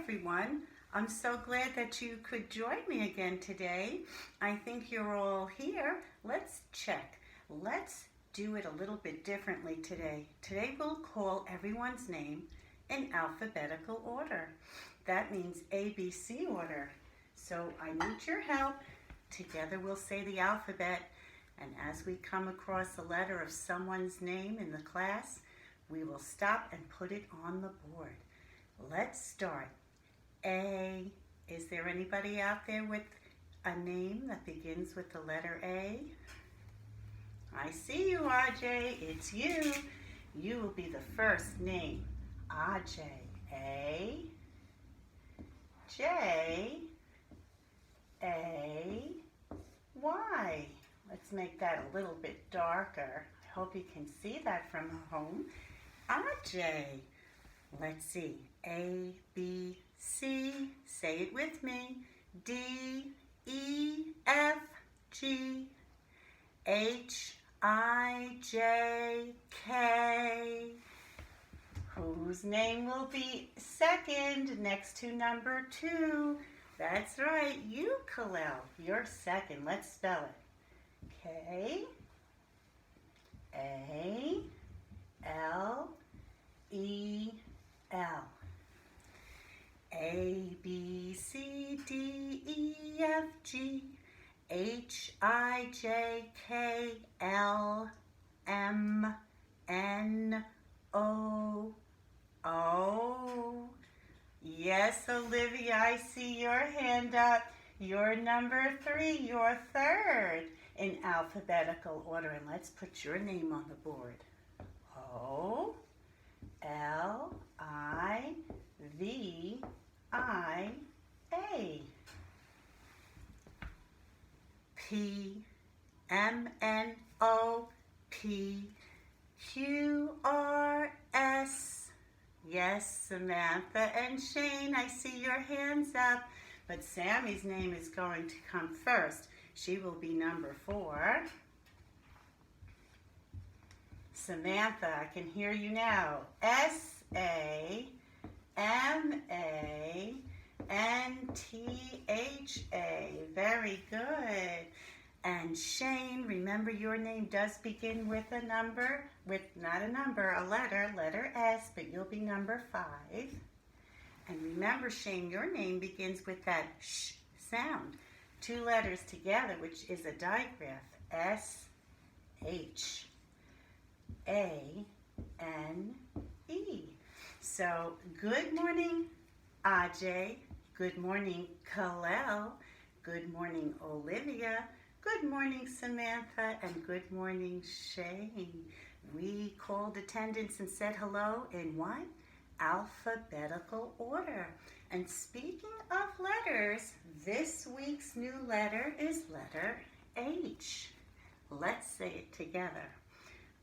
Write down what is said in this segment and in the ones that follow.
everyone. I'm so glad that you could join me again today. I think you're all here. Let's check. Let's do it a little bit differently today. Today we'll call everyone's name in alphabetical order. That means ABC order. So I need your help. Together we'll say the alphabet, and as we come across a letter of someone's name in the class, we will stop and put it on the board. Let's start. A. Is there anybody out there with a name that begins with the letter A? I see you, RJ. It's you. You will be the first name. RJ. A. J. A. Y. Let's make that a little bit darker. I hope you can see that from home. RJ. Let's see. A, B, C. Say it with me. D, E, F, G, H, I, J, K. Whose name will be second next to number 2? That's right. You, Khalil. You're second. Let's spell it. K, A, L, E, L. A, B, C, D, E, F, G, H, I, J, K, L, M, N, O, O. Yes, Olivia, I see your hand up. You're number 3, you're third in alphabetical order. And let's put your name on the board. O, L, I, V, I, A. P, M, N, O, P, Q, R, S. Yes, Samantha and Shane, I see your hands up. But Sammy's name is going to come first. She will be number 4. Samantha, I can hear you now. S-A, M-A, N-T-H-A. Very good. And Shane, remember your name does begin with a number, not a number, a letter S, but you'll be number 5. And remember, Shane, your name begins with that sh sound. 2 letters together, which is a digraph. S-H. A-N-E. So, good morning, Ajay. Good morning, Khalil. Good morning, Olivia. Good morning, Samantha. And good morning, Shane. We called attendance and said hello in what? Alphabetical order. And speaking of letters, this week's new letter is letter H. Let's say it together.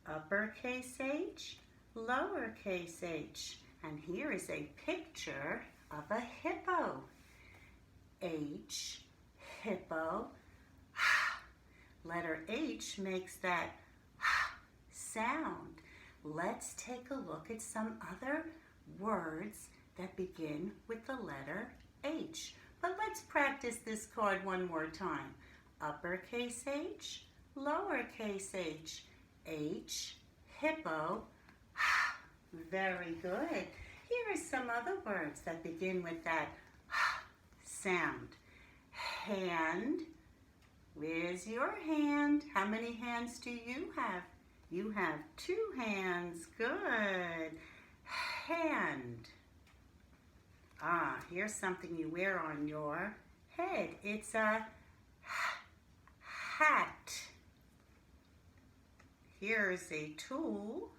Uppercase H, lowercase h. And here is a picture of a hippo. H, hippo. Letter H makes that sound. Let's take a look at some other words that begin with the letter H. But let's practice this card one more time. Uppercase H, lowercase h. H, hippo. Very good. Here are some other words that begin with that sound. Hand. Where's your hand? How many hands do you have? You have 2 hands. Good. Hand. Here's something you wear on your head. It's a hat. Here's a tool.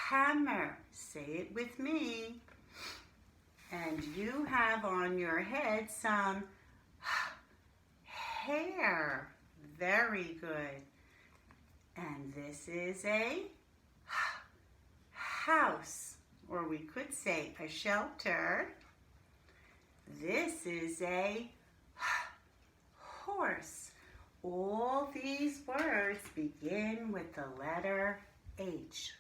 Hammer. Say it with me. And you have on your head some hair. Very good. And this is a house, or we could say a shelter. This is a horse. All these words begin with the letter H.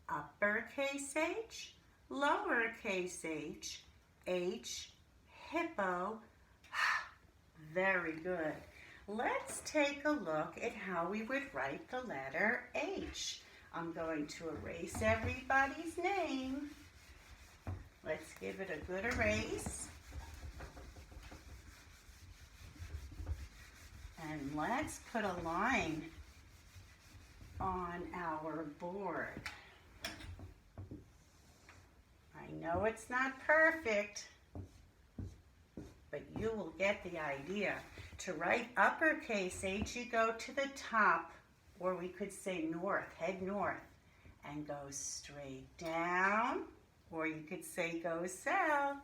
Uppercase H, lowercase h, hippo. Very good. Let's take a look at how we would write the letter H. I'm going to erase everybody's name. Let's give it a good erase. And let's put a line on our board. I know it's not perfect, but you will get the idea. To write uppercase H, you go to the top, or we could say north, head north, and go straight down, or you could say go south,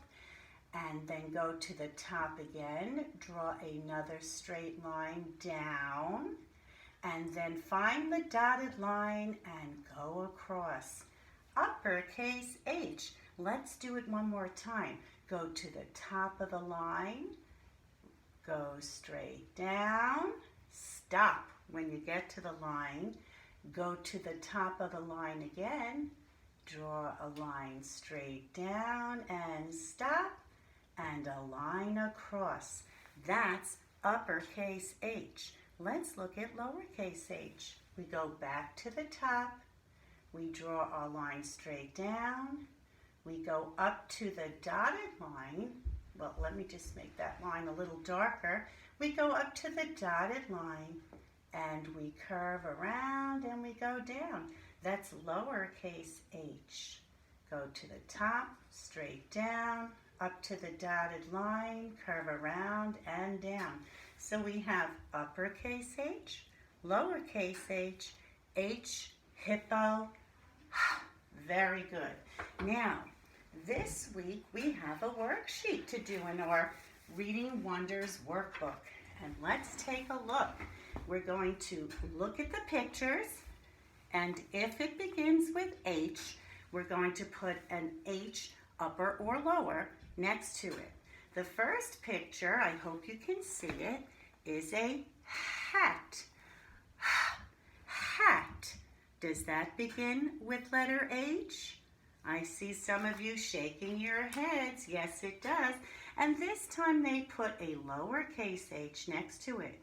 and then go to the top again, draw another straight line down, and then find the dotted line and go across. Uppercase H. Let's do it one more time. Go to the top of the line, go straight down, stop when you get to the line, go to the top of the line again, draw a line straight down and stop, and a line across. That's uppercase H. Let's look at lowercase h. We go back to the top, we draw our line straight down, we go up to the dotted line. Well, let me just make that line a little darker. We go up to the dotted line and we curve around and we go down. That's lowercase h. Go to the top, straight down, up to the dotted line, curve around and down. So we have uppercase h, lowercase h, h, hippo. Very good. Now, this week we have a worksheet to do in our Reading Wonders workbook. And let's take a look. We're going to look at the pictures, and if it begins with H, we're going to put an H, upper or lower, next to it. The first picture, I hope you can see it, is a hat. Hat. Does that begin with letter H? I see some of you shaking your heads. Yes, it does. And this time they put a lowercase h next to it.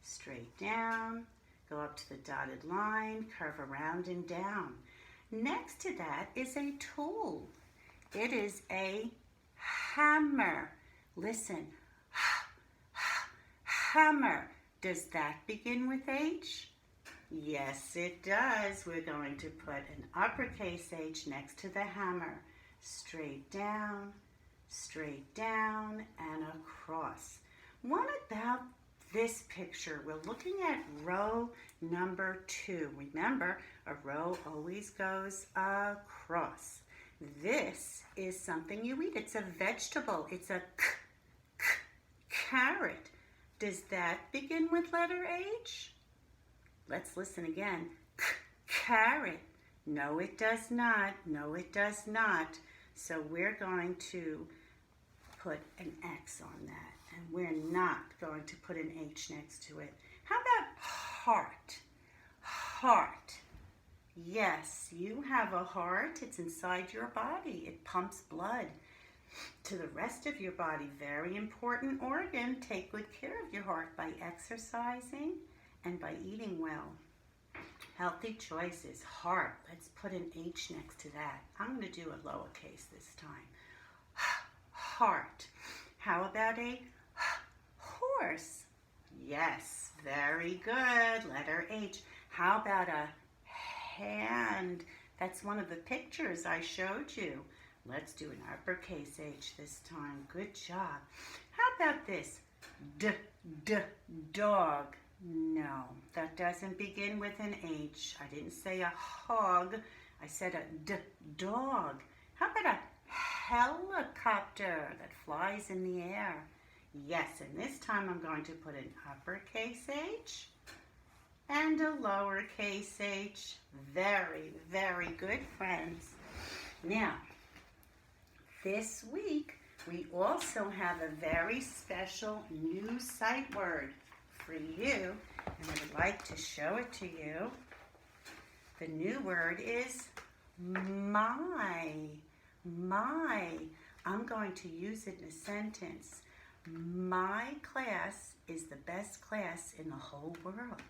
Straight down, go up to the dotted line, curve around and down. Next to that is a tool. It is a hammer. Listen. Hammer. Does that begin with H? Yes, it does. We're going to put an uppercase H next to the hammer. Straight down, and across. What about this picture? We're looking at row number 2. Remember, a row always goes across. This is something you eat. It's a vegetable. It's a carrot. Does that begin with letter H? Let's listen again. Carrot. No, it does not. No, it does not. So we're going to put an X on that, and we're not going to put an H next to it. How about heart? Heart. Yes, you have a heart. It's inside your body. It pumps blood to the rest of your body. Very important organ. Take good care of your heart by exercising and by eating well. Healthy choices. Heart. Let's put an H next to that. I'm going to do a lowercase this time. Heart. How about a horse? Yes, very good. Letter H. How about a hand? That's one of the pictures I showed you. Let's do an uppercase H this time. Good job. How about this? Dog. No, that doesn't begin with an H. I didn't say a hog. I said a dog. How about a helicopter that flies in the air? Yes, and this time I'm going to put an uppercase H and a lowercase h. Very, very good, friends. Now, this week we also have a very special new sight word for you, and I would like to show it to you. The new word is my. My. I'm going to use it in a sentence. My class is the best class in the whole world.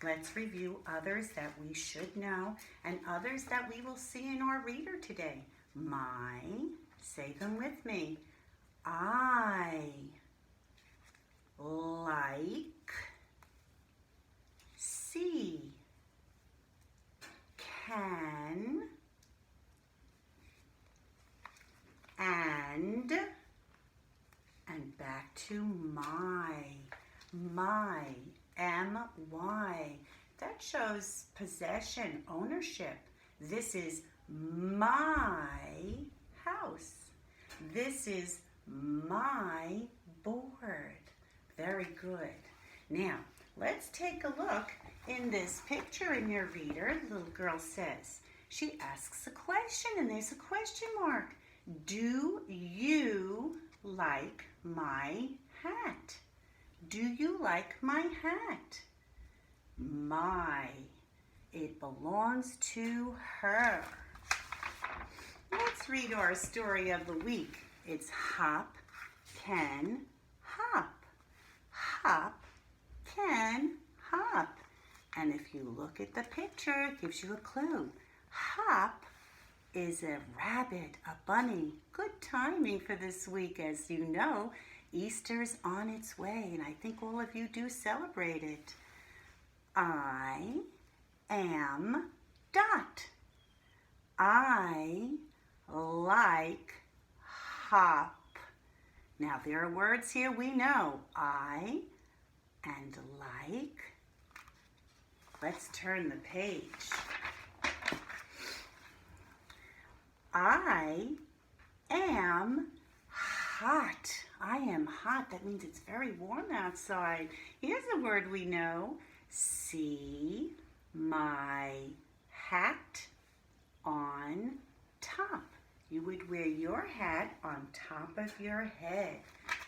Let's review others that we should know and others that we will see in our reader today. My, say them with me. I like, see, can, and back to my, M-Y. That shows possession, ownership. This is my house. This is my board. Very good. Now, let's take a look in this picture in your reader. The little girl says, she asks a question and there's a question mark. Do you like my hat? Do you like my hat? My. It belongs to her. Let's read our story of the week. It's Hop, Can, Hop. Hop, can, hop. And if you look at the picture, it gives you a clue. Hop is a rabbit, a bunny. Good timing for this week. As you know, Easter's on its way, and I think all of you do celebrate it. I am Dot. I like Hop. Now, there are words here we know. I and like. Let's turn the page. I am hot. I am hot. That means it's very warm outside. Here's a word we know. See my hat on top. You would wear your hat on top of your head.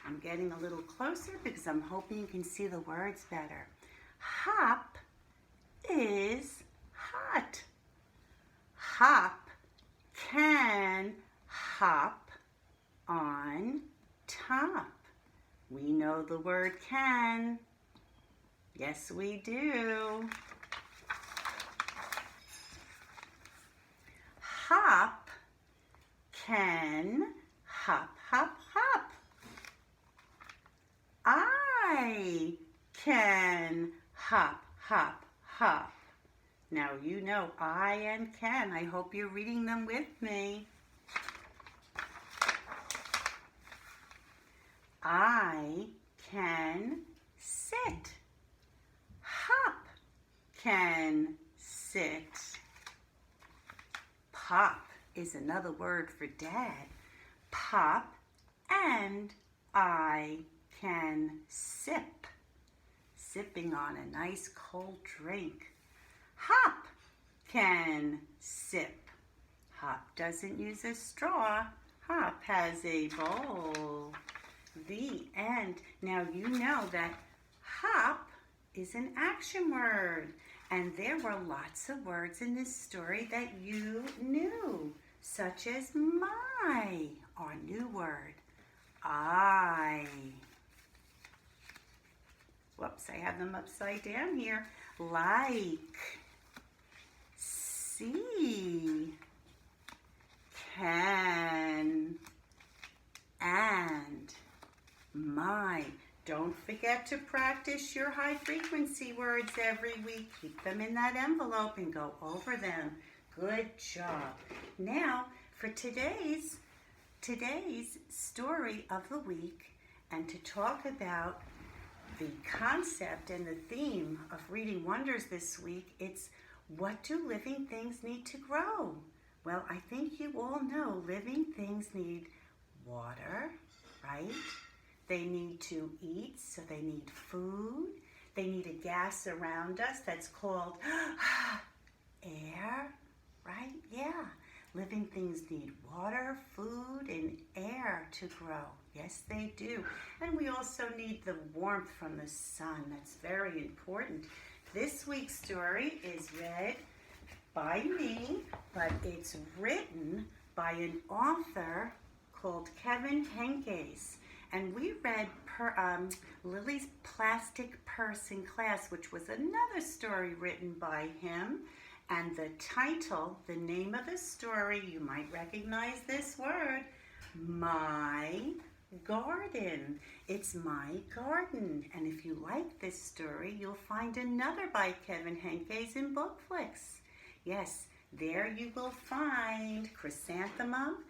I'm getting a little closer because I'm hoping you can see the words better. Hop is hot. Hop can hop on top. We know the word can. Yes, we do. Hop can hop, hop, hop. I can hop, hop, hop. Now you know I and can. I hope you're reading them with me. I can sit. Hop can sit. Pop is another word for Dad. Pop and I can sip. Sipping on a nice cold drink. Hop can sip. Hop doesn't use a straw. Hop has a bowl. The end. Now you know that hop is an action word. And there were lots of words in this story that you knew, such as my, our new word. I. Whoops, I have them upside down here. Like. See. Can. And. My. Don't forget to practice your high frequency words every week. Keep them in that envelope and go over them. Good job. Now, for today's story of the week, and to talk about the concept and the theme of Reading Wonders this week, it's what do living things need to grow? Well, I think you all know living things need water, right? They need to eat, so they need food. They need a gas around us that's called air, right? Yeah. Living things need water, food, and air to grow. Yes, they do. And we also need the warmth from the sun. That's very important. This week's story is read by me, but it's written by an author called Kevin Henkes. And we read Lily's Plastic Purse in class, which was another story written by him. And the title, the name of the story, you might recognize this word, My Garden. It's My Garden. And if you like this story, you'll find another by Kevin Henkes in Bookflix. Yes, there you will find Chrysanthemum,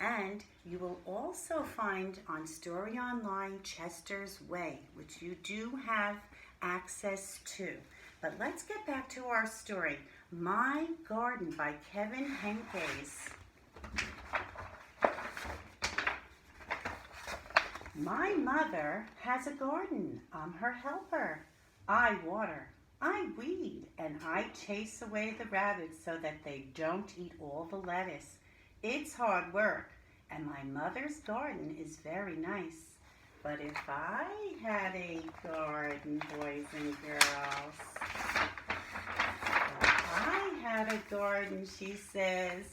and you will also find on Story Online Chester's Way, which you do have access to. But let's get back to our story, My Garden by Kevin Henkes. My mother has a garden. I'm her helper. I water, I weed, and I chase away the rabbits so that they don't eat all the lettuce. It's hard work, and my mother's garden is very nice. But if I had a garden, boys and girls, if I had a garden, she says,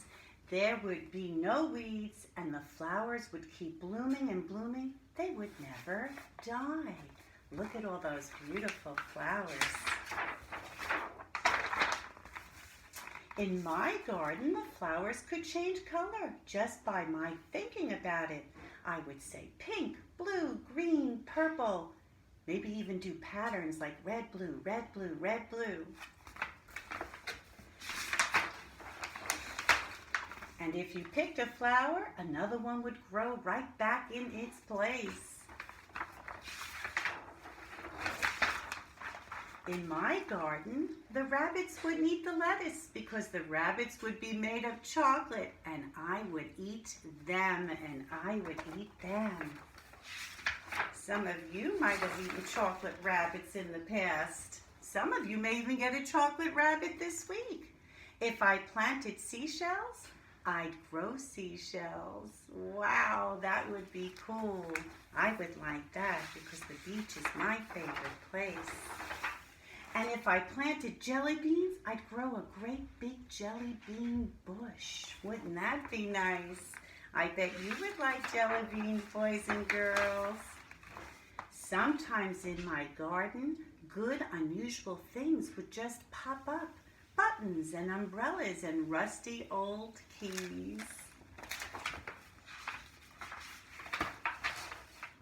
there would be no weeds, and the flowers would keep blooming and blooming. They would never die. Look at all those beautiful flowers. In my garden, the flowers could change color just by my thinking about it. I would say pink, blue, green, purple, maybe even do patterns like red, blue, red, blue, red, blue. And if you picked a flower, another one would grow right back in its place. In my garden, the rabbits wouldn't eat the lettuce because the rabbits would be made of chocolate, and I would eat them, and I would eat them. Some of you might have eaten chocolate rabbits in the past. Some of you may even get a chocolate rabbit this week. If I planted seashells, I'd grow seashells. Wow, that would be cool. I would like that because the beach is my favorite place. And if I planted jelly beans, I'd grow a great big jelly bean bush. Wouldn't that be nice? I bet you would like jelly beans, boys and girls. Sometimes in my garden, good, unusual things would just pop up. Buttons and umbrellas and rusty old keys.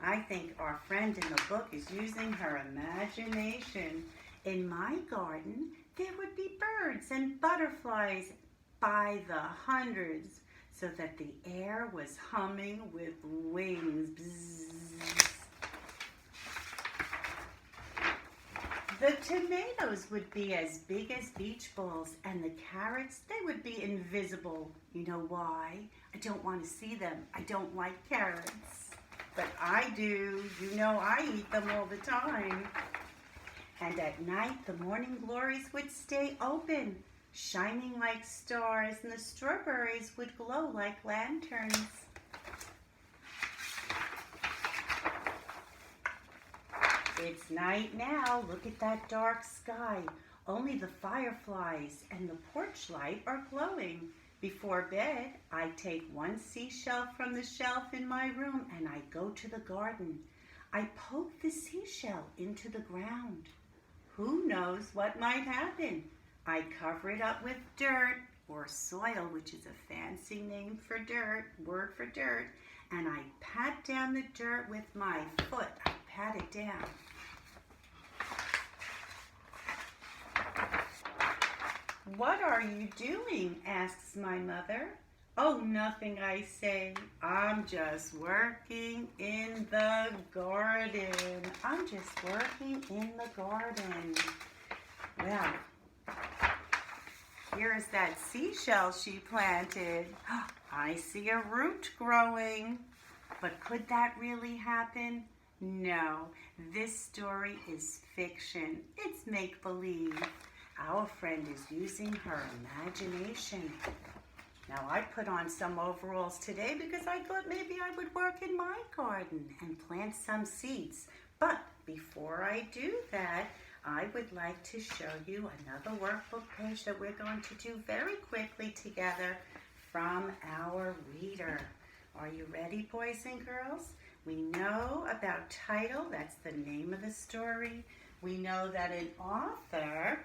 I think our friend in the book is using her imagination. In my garden, there would be birds and butterflies by the hundreds, so that the air was humming with wings. Bzzz. The tomatoes would be as big as beach balls, and the carrots, they would be invisible. You know why? I don't want to see them. I don't like carrots. But I do. You know I eat them all the time. And at night, the morning glories would stay open, shining like stars, and the strawberries would glow like lanterns. It's night now. Look at that dark sky. Only the fireflies and the porch light are glowing. Before bed, I take one seashell from the shelf in my room and I go to the garden. I poke the seashell into the ground. Who knows what might happen? I cover it up with dirt or soil, which is a fancy name for dirt, word for dirt, and I pat down the dirt with my foot. I pat it down. What are you doing? Asks my mother. Oh, nothing, I say. I'm just working in the garden. I'm just working in the garden. Well, here's that seashell she planted. I see a root growing. But could that really happen? No, this story is fiction. It's make-believe. Our friend is using her imagination. Now, I put on some overalls today because I thought maybe I would work in my garden and plant some seeds. But before I do that, I would like to show you another workbook page that we're going to do very quickly together from our reader. Are you ready, boys and girls? We know about title, that's the name of the story. We know that an author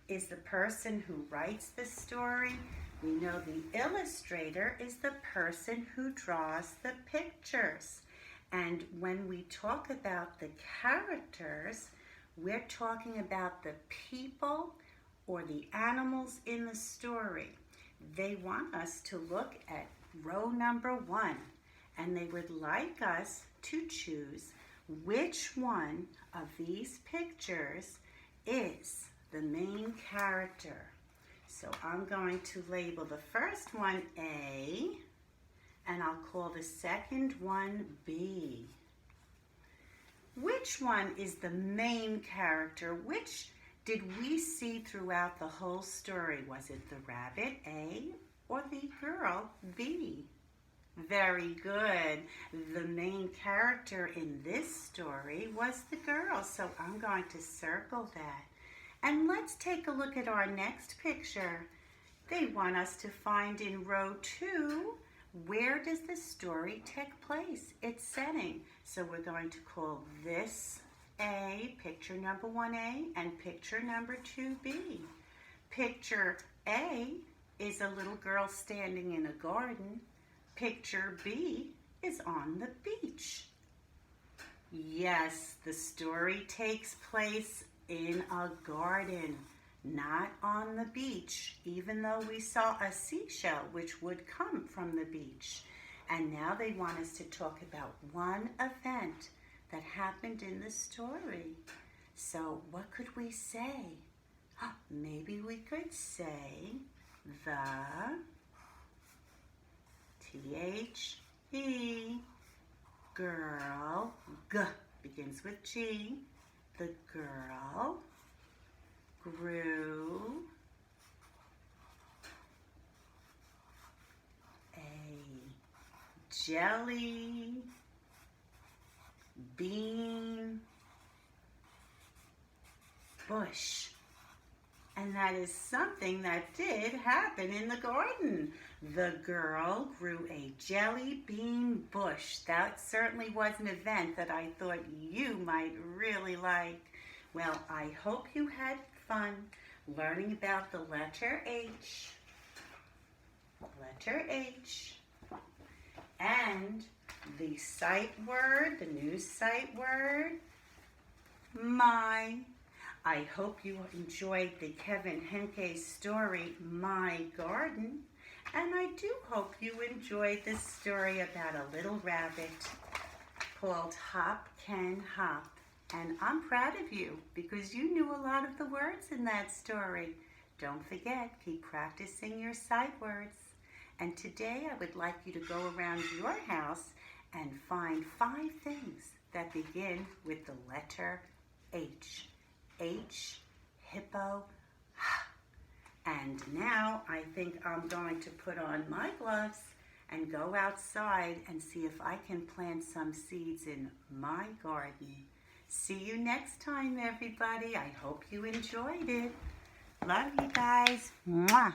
is the person who writes the story. We know the illustrator is the person who draws the pictures. And when we talk about the characters, we're talking about the people or the animals in the story. They want us to look at row number 1, and they would like us to choose which one of these pictures is the main character. So I'm going to label the first one A, and I'll call the second one B. Which one is the main character? Which did we see throughout the whole story? Was it the rabbit, A, or the girl, B? Very good. The main character in this story was the girl, so I'm going to circle that. And let's take a look at our next picture. They want us to find in row 2, where does the story take place? Its setting. So we're going to call this A, picture number 1A, and picture number 2B. Picture A is a little girl standing in a garden. Picture B is on the beach. Yes, the story takes place in a garden, not on the beach, even though we saw a seashell which would come from the beach. And now they want us to talk about one event that happened in the story. So what could we say? Maybe we could say the T-H-E girl, G begins with G. The girl grew a jelly bean bush. And that is something that did happen in the garden. The girl grew a jelly bean bush. That certainly was an event that I thought you might really like. Well, I hope you had fun learning about the letter H. Letter H. And the sight word, the new sight word, my. I hope you enjoyed the Kevin Henke story, My Garden. And I do hope you enjoyed this story about a little rabbit called Hop Ken Hop. And I'm proud of you because you knew a lot of the words in that story. Don't forget, keep practicing your sight words. And today I would like you to go around your house and find 5 things that begin with the letter H. H, hippo, and now I think I'm going to put on my gloves and go outside and see if I can plant some seeds in my garden. See you next time, everybody. I hope you enjoyed it. Love you guys. Mwah.